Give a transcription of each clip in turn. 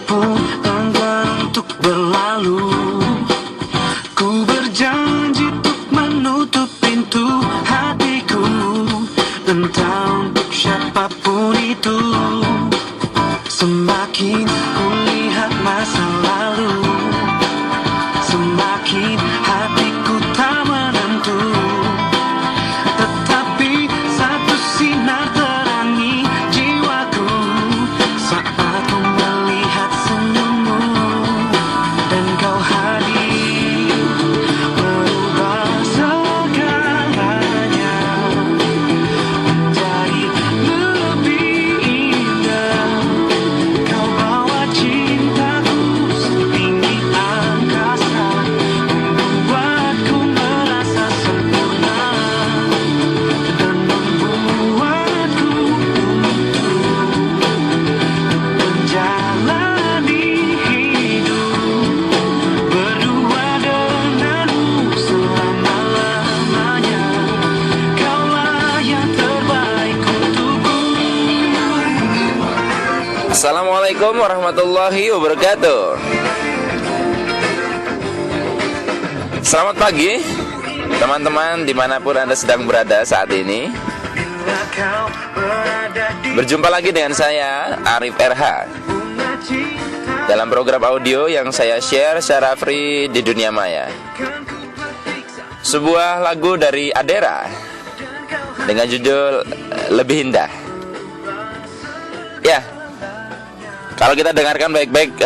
pun enggan untuk berlalu. Ku berjanji untuk menutup pintu hatiku, entah untuk siapapun itu. Semakin kulihat masa lalu, semakin hatiku tak menentu. Tetapi satu sinar terangi jiwaku saat ku melihat senyummu, dan kau hadir merubah segalanya menjadi lebih indah. Kau bawa cintaku setinggi angkasa, membuatku merasa sempurna dan membuatku untuk menjalani hidup berdua denganmu selama-lamanya. Kaulah yang terbaik untukku. Assalamualaikum warahmatullahi wabarakatuh. Selamat pagi teman-teman dimanapun Anda sedang berada saat ini. Bila kau berada di Berjumpa lagi dengan saya Arif RH bunga cinta, dalam program audio yang saya share secara free di dunia maya. kan ku periksa Sebuah lagu dari Adera dan kau dengan judul Lebih Indah. Ya, kalau kita dengarkan baik-baik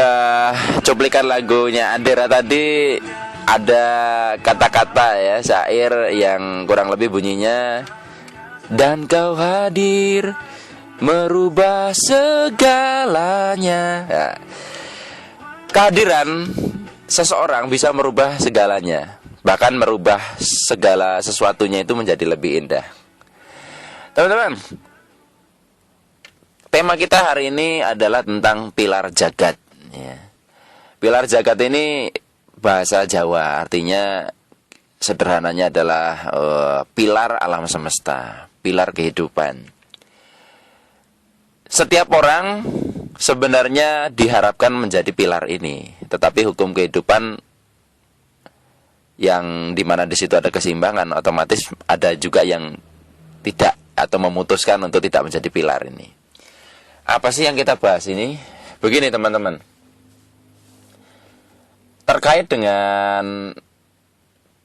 cuplikan lagunya Adera tadi, ada kata-kata ya, syair yang kurang lebih bunyinya, dan kau hadir merubah segalanya. Ya. Kehadiran seseorang bisa merubah segalanya, bahkan merubah segala sesuatunya itu menjadi lebih indah. Teman-teman, tema kita hari ini adalah tentang pilar jagat. Ya. Pilar jagat ini bahasa Jawa, artinya sederhananya adalah pilar alam semesta, pilar kehidupan. Setiap orang sebenarnya diharapkan menjadi pilar ini, tetapi hukum kehidupan yang dimana di situ ada keseimbangan, otomatis ada juga yang tidak atau memutuskan untuk tidak menjadi pilar ini. Apa sih yang kita bahas ini? Begini teman-teman, terkait dengan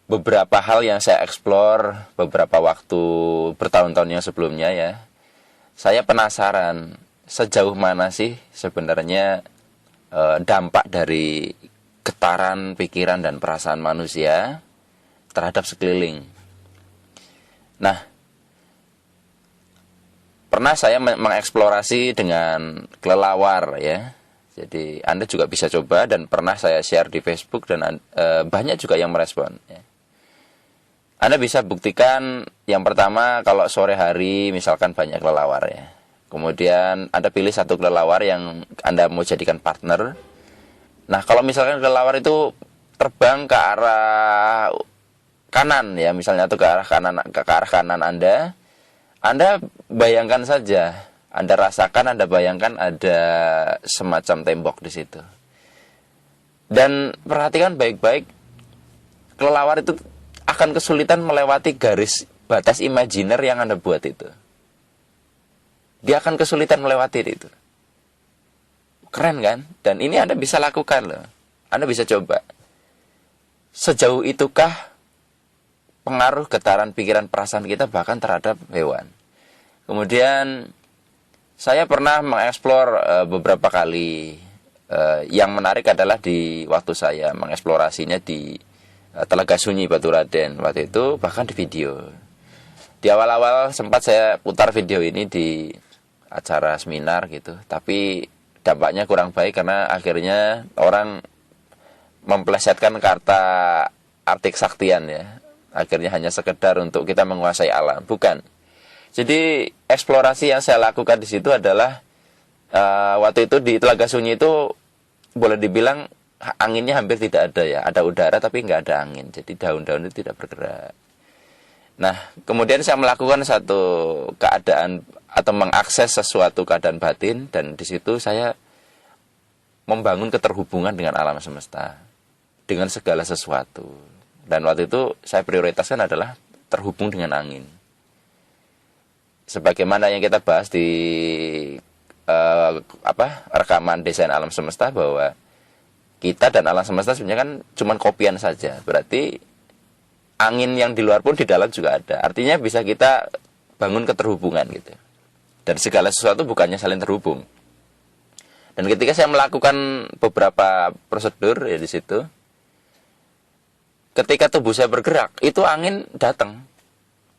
beberapa hal yang saya eksplor beberapa waktu bertahun-tahun yang sebelumnya ya, saya penasaran sejauh mana sih sebenarnya dampak dari getaran pikiran dan perasaan manusia terhadap sekeliling. Nah, pernah saya mengeksplorasi dengan kelelawar ya. Jadi Anda juga bisa coba, dan pernah saya share di Facebook dan banyak juga yang merespon ya. Anda bisa buktikan yang pertama, kalau sore hari misalkan banyak kelelawar ya. Kemudian Anda pilih satu kelelawar yang Anda mau jadikan partner. Nah, kalau misalkan kelelawar itu terbang ke arah kanan ya, misalnya itu ke arah kanan Anda bayangkan saja, Anda rasakan, Anda bayangkan ada semacam tembok di situ. Dan perhatikan baik-baik, kelelawar itu akan kesulitan melewati garis batas imajiner yang Anda buat itu. Dia akan kesulitan melewati itu. Keren kan? Dan ini Anda bisa lakukan loh. Anda bisa coba. Sejauh itukah pengaruh getaran pikiran perasaan kita bahkan terhadap hewan? Kemudian saya pernah mengeksplor beberapa kali. Yang menarik adalah di waktu saya mengeksplorasinya di Telaga Sunyi Baturaden. Waktu itu bahkan di video. Di awal-awal sempat saya putar video ini di acara seminar gitu. Tapi dampaknya kurang baik karena akhirnya orang memplesetkan kata arti kesaktian ya. Akhirnya hanya sekedar untuk kita menguasai alam. Bukan. Jadi eksplorasi yang saya lakukan di situ adalah waktu itu di Telaga Sunyi itu boleh dibilang anginnya hampir tidak ada ya. Ada udara tapi nggak ada angin. Jadi daun-daun itu tidak bergerak. Nah, kemudian saya melakukan satu keadaan atau mengakses sesuatu keadaan batin, dan di situ saya membangun keterhubungan dengan alam semesta, dengan segala sesuatu. Dan waktu itu saya prioritaskan adalah terhubung dengan angin. Sebagaimana yang kita bahas di rekaman desain alam semesta, bahwa kita dan alam semesta sebenarnya kan cuma kopian saja. Berarti angin yang di luar pun di dalam juga ada. Artinya bisa kita bangun keterhubungan gitu. Dan segala sesuatu bukannya saling terhubung. Dan ketika saya melakukan beberapa prosedur ya di situ, ketika tubuh saya bergerak, itu angin datang.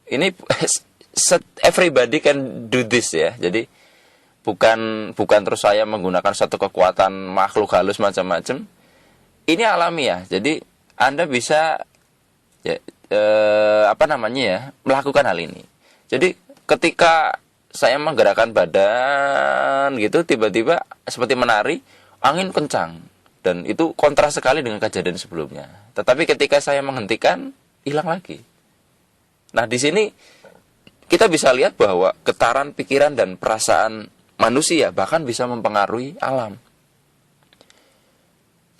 Ini everybody can do this ya. Jadi bukan terus saya menggunakan satu kekuatan makhluk halus macam-macam. Ini alamiah. Jadi Anda bisa melakukan hal ini. Jadi ketika saya menggerakkan badan gitu, tiba-tiba seperti menari, angin kencang, dan itu kontras sekali dengan kejadian sebelumnya. Tetapi ketika saya menghentikan, hilang lagi. Nah, di sini kita bisa lihat bahwa getaran pikiran dan perasaan manusia bahkan bisa mempengaruhi alam.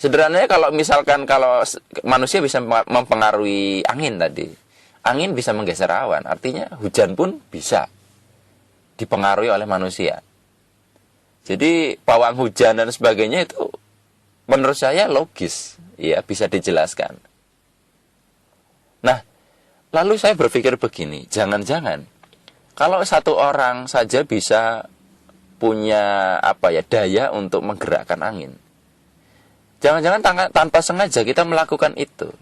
Sederhananya kalau manusia bisa mempengaruhi angin tadi, angin bisa menggeser awan, artinya hujan pun bisa dipengaruhi oleh manusia. Jadi pawang hujan dan sebagainya itu menurut saya logis, ya bisa dijelaskan. Nah, lalu saya berpikir begini, jangan-jangan kalau satu orang saja bisa punya daya untuk menggerakkan angin, jangan-jangan tanpa sengaja kita melakukan itu.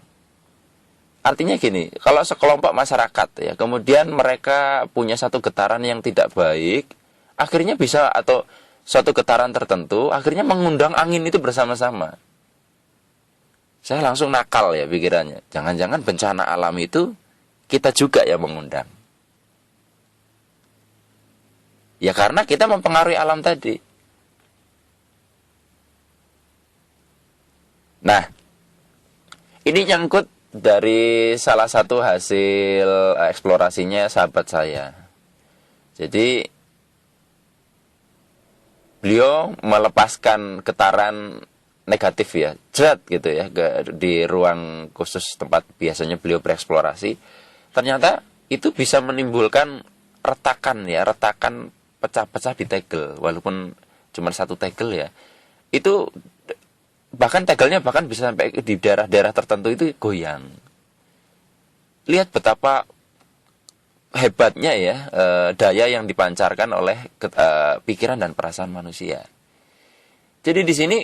Artinya gini, kalau sekelompok masyarakat ya, kemudian mereka punya satu getaran yang tidak baik, akhirnya bisa, atau suatu getaran tertentu, akhirnya mengundang angin itu bersama-sama. Saya langsung nakal ya pikirannya. Jangan-jangan bencana alam itu kita juga yang mengundang. Ya karena kita mempengaruhi alam tadi. Nah, ini nyangkut dari salah satu hasil eksplorasinya sahabat saya. Jadi beliau melepaskan getaran negatif ya, jret gitu ya, di ruang khusus tempat biasanya beliau bereksplorasi. Ternyata itu bisa menimbulkan retakan pecah-pecah di tegel, walaupun cuma satu tegel ya. Itu bahkan tegelnya bisa sampai di daerah-daerah tertentu itu goyang. Lihat betapa hebatnya ya daya yang dipancarkan oleh pikiran dan perasaan manusia. Jadi di sini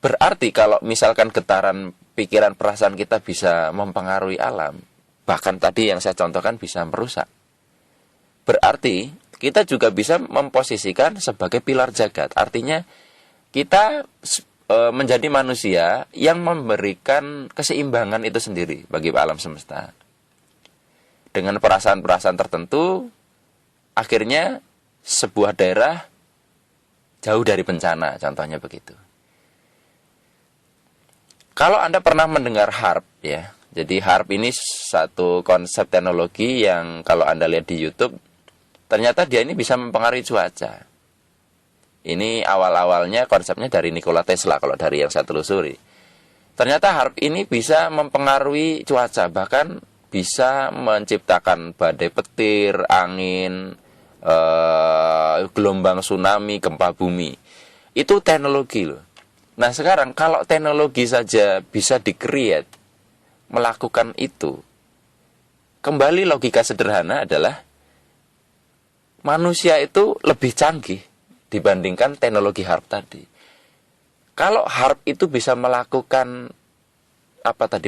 berarti kalau misalkan getaran pikiran perasaan kita bisa mempengaruhi alam, bahkan tadi yang saya contohkan bisa merusak, berarti kita juga bisa memposisikan sebagai pilar jagat. Artinya kita menjadi manusia yang memberikan keseimbangan itu sendiri bagi alam semesta. Dengan perasaan-perasaan tertentu, akhirnya sebuah daerah jauh dari bencana, contohnya begitu. Kalau Anda pernah mendengar HARP ya, jadi HARP ini satu konsep teknologi yang kalau Anda lihat di YouTube, ternyata dia ini bisa mempengaruhi cuaca. Ini awal-awalnya konsepnya dari Nikola Tesla kalau dari yang saya telusuri. Ternyata HARP ini bisa mempengaruhi cuaca, bahkan bisa menciptakan badai petir, angin, gelombang tsunami, gempa bumi. Itu teknologi loh. Nah sekarang kalau teknologi saja bisa di-create, melakukan itu, kembali logika sederhana adalah manusia itu lebih canggih dibandingkan teknologi HARP tadi. Kalau HARP itu bisa melakukan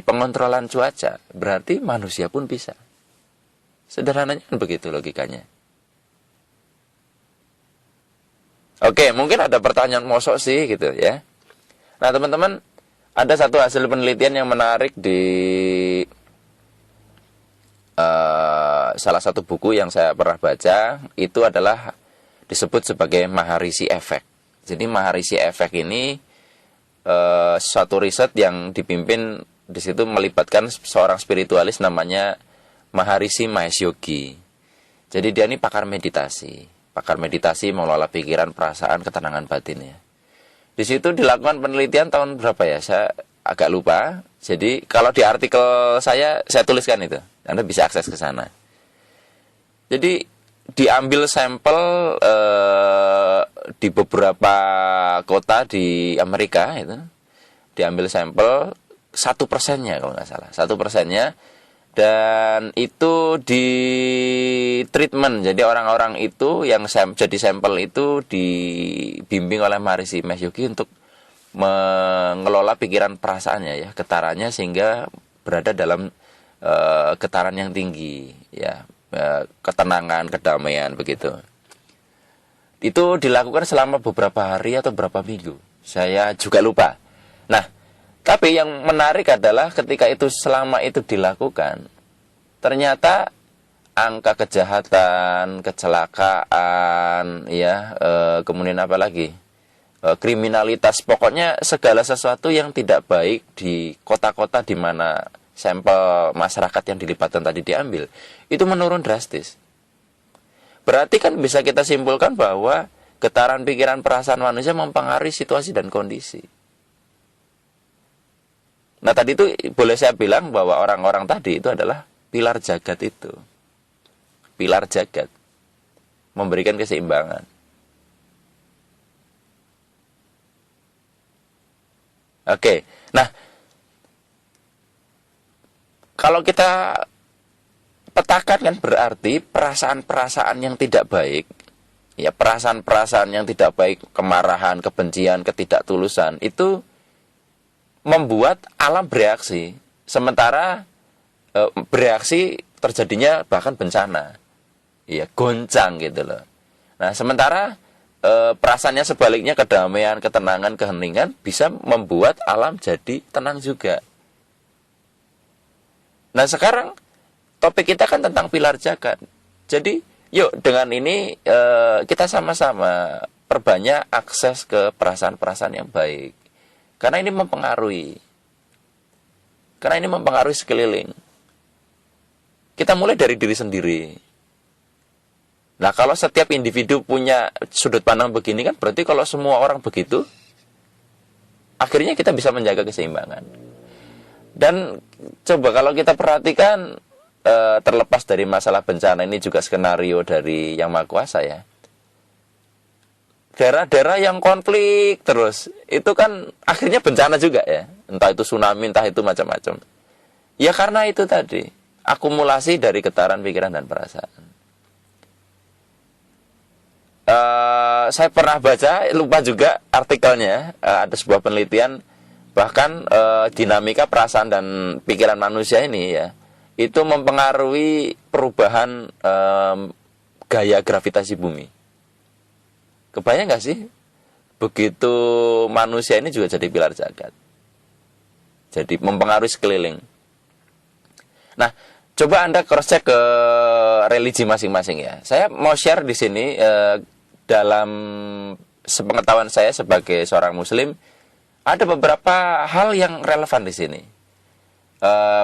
pengontrolan cuaca, berarti manusia pun bisa. Sederhananya kan begitu logikanya. Oke, mungkin ada pertanyaan mosok sih gitu ya. Nah teman-teman, ada satu hasil penelitian yang menarik di salah satu buku yang saya pernah baca. Itu adalah disebut sebagai Maharishi Effect. Jadi Maharishi Effect ini suatu riset yang dipimpin di situ melibatkan seorang spiritualis namanya Maharishi Mahesh Yogi. Jadi dia ini pakar meditasi mengelola pikiran, perasaan, ketenangan batin ya. Di situ dilakukan penelitian tahun berapa ya? Saya agak lupa. Jadi kalau di artikel saya tuliskan itu. Anda bisa akses ke sana. Jadi diambil sampel di beberapa kota di Amerika itu, diambil sampel 1%-nya kalau nggak salah, 1%-nya, dan itu di treatment. Jadi orang-orang itu yang jadi sampel itu dibimbing oleh Maharishi Mahesh Yogi untuk mengelola pikiran perasaannya ya, getarannya, sehingga berada dalam getaran yang tinggi ya, ketenangan, kedamaian begitu. Itu dilakukan selama beberapa hari atau beberapa minggu, saya juga lupa. Nah, tapi yang menarik adalah ketika itu, selama itu dilakukan, ternyata angka kejahatan, kecelakaan, ya, kemudian apa lagi, kriminalitas, pokoknya segala sesuatu yang tidak baik di kota-kota di mana sampel masyarakat yang dilibatkan tadi diambil, itu menurun drastis. Berarti kan bisa kita simpulkan bahwa getaran pikiran perasaan manusia mempengaruhi situasi dan kondisi. Nah, tadi itu boleh saya bilang bahwa orang-orang tadi itu adalah pilar jagat itu. Pilar jagat. Memberikan keseimbangan. Oke. Nah, kalau kita petakan kan berarti perasaan-perasaan yang tidak baik, ya, perasaan-perasaan yang tidak baik, kemarahan, kebencian, ketidaktulusan, itu membuat alam bereaksi, sementara bereaksi terjadinya bahkan bencana, ya, goncang gitu loh. Nah, sementara perasaannya sebaliknya, kedamaian, ketenangan, keheningan, bisa membuat alam jadi tenang juga. Nah, sekarang topik kita kan tentang pilar jagat. Jadi, yuk dengan ini kita sama-sama perbanyak akses ke perasaan-perasaan yang baik. Karena ini mempengaruhi. Karena ini mempengaruhi sekeliling. Kita mulai dari diri sendiri. Nah, kalau setiap individu punya sudut pandang begini kan, berarti kalau semua orang begitu, akhirnya kita bisa menjaga keseimbangan. Dan coba kalau kita perhatikan, terlepas dari masalah bencana, ini juga skenario dari Yang Maha Kuasa ya. Daerah-daerah yang konflik terus, itu kan akhirnya bencana juga ya. Entah itu tsunami, entah itu macam-macam. Ya karena itu tadi, akumulasi dari getaran pikiran dan perasaan. Saya pernah baca, lupa juga artikelnya, ada sebuah penelitian, bahkan dinamika perasaan dan pikiran manusia ini ya, itu mempengaruhi perubahan gaya gravitasi bumi. Kebayang nggak sih? Begitu manusia ini juga jadi pilar jagat. Jadi mempengaruhi sekeliling. Nah, coba Anda cross-check ke religi masing-masing ya. Saya mau share di sini dalam sepengetahuan saya sebagai seorang Muslim, ada beberapa hal yang relevan di sini.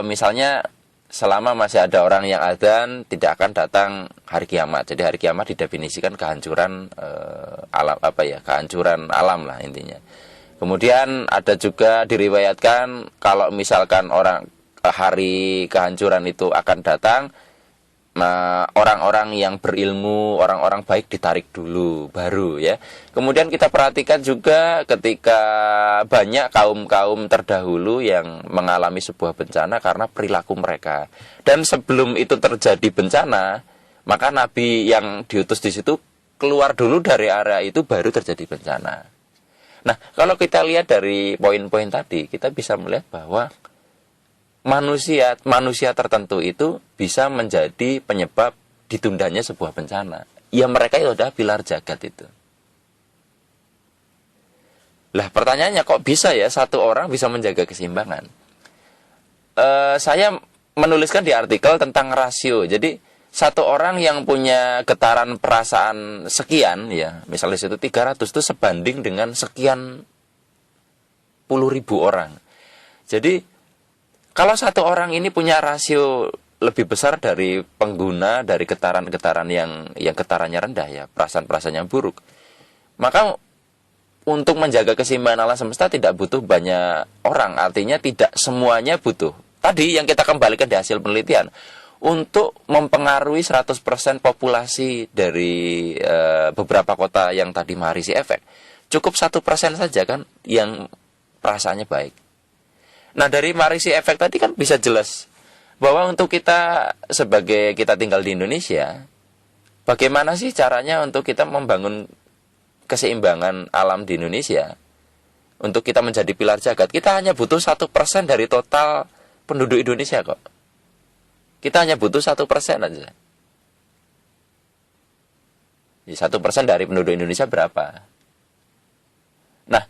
Misalnya, selama masih ada orang yang adzan, tidak akan datang hari kiamat. Jadi hari kiamat didefinisikan kehancuran alam, kehancuran alam lah intinya. Kemudian ada juga diriwayatkan kalau misalkan hari kehancuran itu akan datang, orang-orang yang berilmu, orang-orang baik ditarik dulu baru ya. Kemudian kita perhatikan juga ketika banyak kaum-kaum terdahulu yang mengalami sebuah bencana karena perilaku mereka. Dan sebelum itu terjadi bencana, maka nabi yang diutus di situ keluar dulu dari area itu, baru terjadi bencana. Nah, kalau kita lihat dari poin-poin tadi, kita bisa melihat bahwa manusia tertentu itu bisa menjadi penyebab ditundanya sebuah bencana. Ya, mereka itu adalah pilar jagat itu. Lah, pertanyaannya, kok bisa ya satu orang bisa menjaga keseimbangan? Saya menuliskan di artikel tentang rasio. Jadi, satu orang yang punya getaran perasaan sekian, ya, misalnya situ 300, itu sebanding dengan sekian puluh ribu orang. Jadi, kalau satu orang ini punya rasio lebih besar dari pengguna, dari getaran-getaran yang getarannya rendah ya, perasaan-perasaan yang buruk, maka untuk menjaga keseimbangan alam semesta tidak butuh banyak orang. Artinya tidak semuanya butuh. Tadi yang kita kembalikan di hasil penelitian, untuk mempengaruhi 100% populasi dari beberapa kota yang tadi Maharisi efek, cukup 1% saja kan yang perasaannya baik. Nah, dari Maharisi efek tadi kan bisa jelas bahwa untuk kita sebagai kita tinggal di Indonesia, bagaimana sih caranya untuk kita membangun keseimbangan alam di Indonesia, untuk kita menjadi pilar jagat? Kita hanya butuh 1% dari total penduduk Indonesia kok. Kita hanya butuh 1% aja. 1% dari penduduk Indonesia berapa? Nah,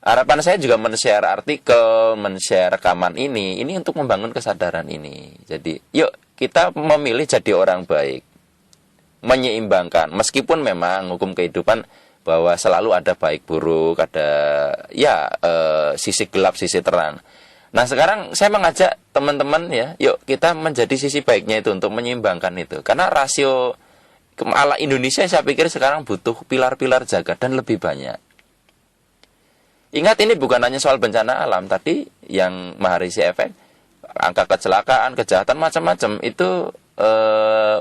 harapan saya juga men-share artikel, men-share rekaman ini untuk membangun kesadaran ini. Jadi, yuk kita memilih jadi orang baik, menyeimbangkan. Meskipun memang hukum kehidupan bahwa selalu ada baik buruk, ada sisi gelap, sisi terang. Nah, sekarang saya mengajak teman-teman ya, yuk kita menjadi sisi baiknya itu untuk menyeimbangkan itu. Karena rasio ala Indonesia saya pikir sekarang butuh pilar-pilar jagat dan lebih banyak. Ingat, ini bukan hanya soal bencana alam. Tadi yang Maharisi efek, angka kecelakaan, kejahatan macam-macam itu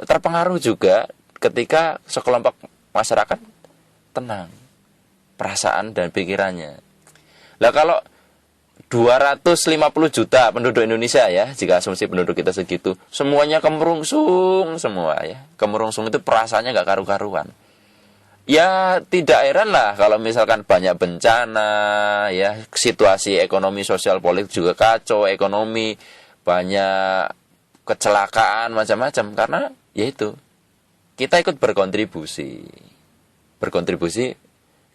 terpengaruh juga ketika sekelompok masyarakat tenang perasaan dan pikirannya. Lah kalau 250 juta penduduk Indonesia ya, jika asumsi penduduk kita segitu, semuanya kemerungsung semua ya. Kemerungsung itu perasaannya nggak karu-karuan. Ya tidak heran lah kalau misalkan banyak bencana ya, situasi ekonomi sosial politik juga kacau, ekonomi banyak kecelakaan macam-macam, karena yaitu kita ikut berkontribusi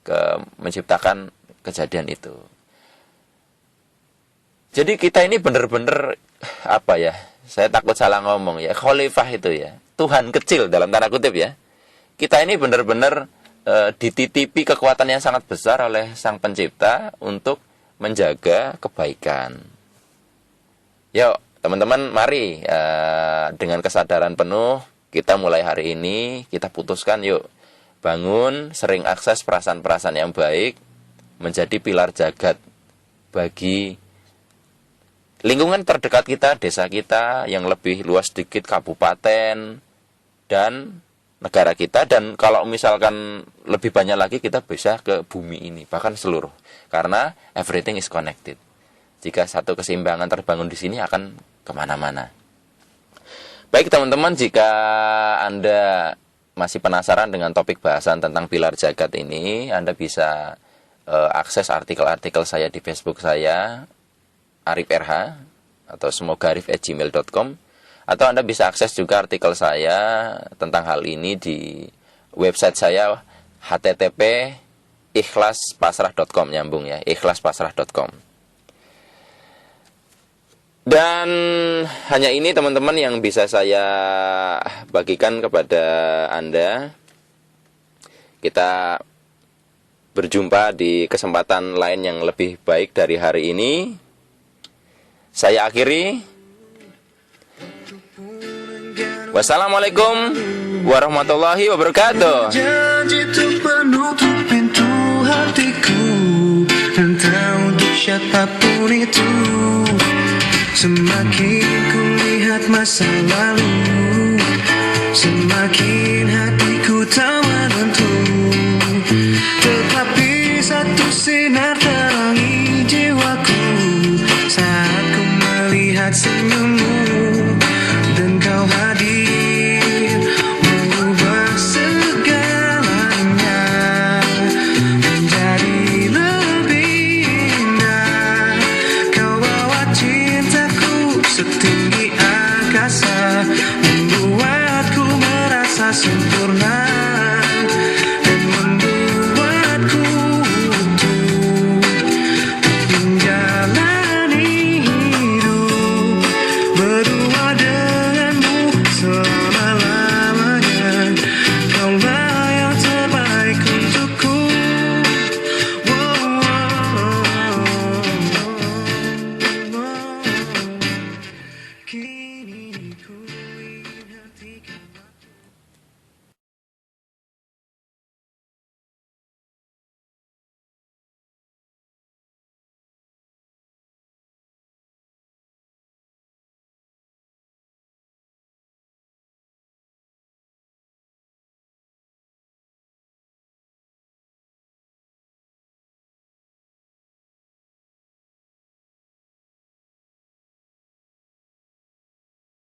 ke menciptakan kejadian itu. Jadi kita ini benar-benar apa ya? Saya takut salah ngomong ya. Khalifah itu ya, Tuhan kecil dalam tanda kutip ya. Kita ini benar-benar dititipi kekuatan yang sangat besar oleh Sang Pencipta untuk menjaga kebaikan. Yuk, teman-teman, mari dengan kesadaran penuh kita mulai hari ini kita putuskan yuk bangun, sering akses perasaan-perasaan yang baik, menjadi pilar jagat bagi lingkungan terdekat kita, desa kita, yang lebih luas sedikit kabupaten dan negara kita, dan kalau misalkan lebih banyak lagi kita bisa ke bumi ini, bahkan seluruh, karena everything is connected. Jika satu keseimbangan terbangun di sini akan kemana-mana. Baik teman-teman, jika Anda masih penasaran dengan topik bahasan tentang pilar jagat ini, Anda bisa akses artikel-artikel saya di Facebook saya, Arif RH, atau semogaarif@gmail.com, atau Anda bisa akses juga artikel saya tentang hal ini di website saya http://ikhlaspasrah.com, nyambung ya, ikhlaspasrah.com. Dan hanya ini teman-teman yang bisa saya bagikan kepada Anda. Kita berjumpa di kesempatan lain yang lebih baik dari hari ini. Saya akhiri. Wassalamualaikum warahmatullahi wabarakatuh. Janji untuk menutup pintu hatiku, entah untuk siapapun itu. Semakin ku lihat masa lalu, semakin hatiku tak menentu. Tetapi satu sinar terangi jiwaku saat ku melihat senyummu.